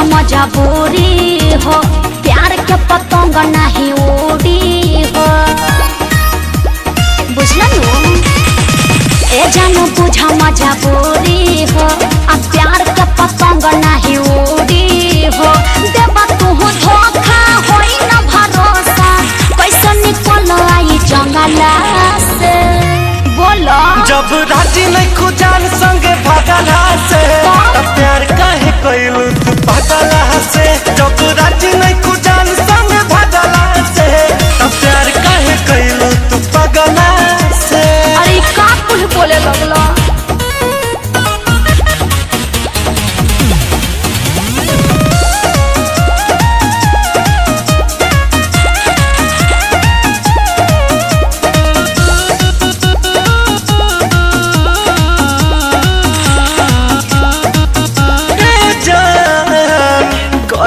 बुझा मजबूरी हो, प्यार के पतंग नहीं उड़ी हो। बुझलू ए जानू बुझा मजबूरी हो, अब प्यार के पतंग नहीं उड़ी हो। देबा तू धोखा होई न भरोसा, कैसे निकल आई जंगला से बोलो। जब राजी नहीं खुजान संगे भागला से, तब प्यार काहे कइलू तू पागला से। जब राजी नहीं खुजान संगे भागला से, तब प्यार काहे कइलू तू पागला से। अरे का कुछ बोले लगला।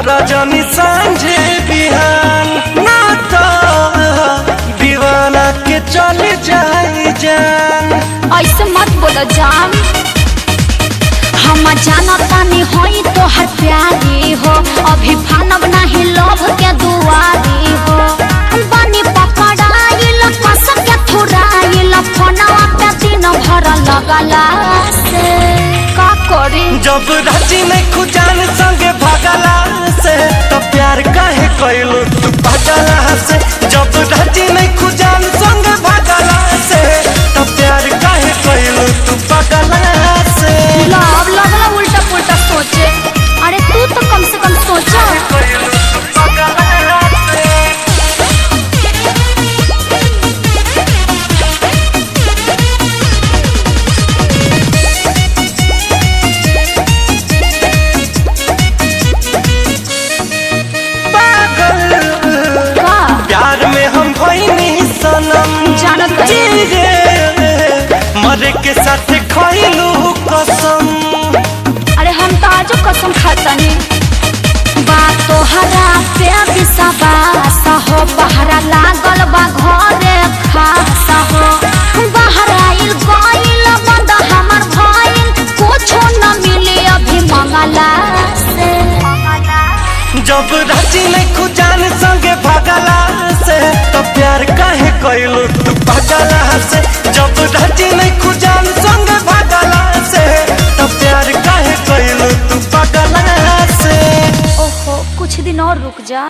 रजनी सांझे बिहान ना तो दीवाना के चले जाए जान। ऐसे मत बोलो जान, हम जानता नहीं होई तो हर प्यारी हो। अभी फानब नहीं लोभ के दुआरी हो। बनी पकड़ाइल कस के थुराइल, फोनवा पे दिन भर लगला से का करी। जब राजी नहीं खुजान संगे भागला से, तो प्यार काहे कइलू तू पागला से। जब राजी नहीं खुजान संगे भागला से, तो प्यार काहे कइलू तू पागला से। लव लगला उल्टा पुल्टा सोचे। अरे तू तो कम से कम सोचा। मरे के साथ खइलू कसम। अरे हम तो आजो कसम खातनी। बात तोहरा पे विश्वास हो, बहरा लागल बा घरे खास हो। बाहर आइल गइल बंद हमर भइल, कुछो न मिले अभी मंगला से। जब राजी नहीं खुजान संगे भागला से, तो प्यार काहे कइलू तू पागला से। जब राजी नहीं खुजान संगे भागला से, तो प्यार काहे कइलू तू पागला से। ओहो कुछ दिन और रुक जा।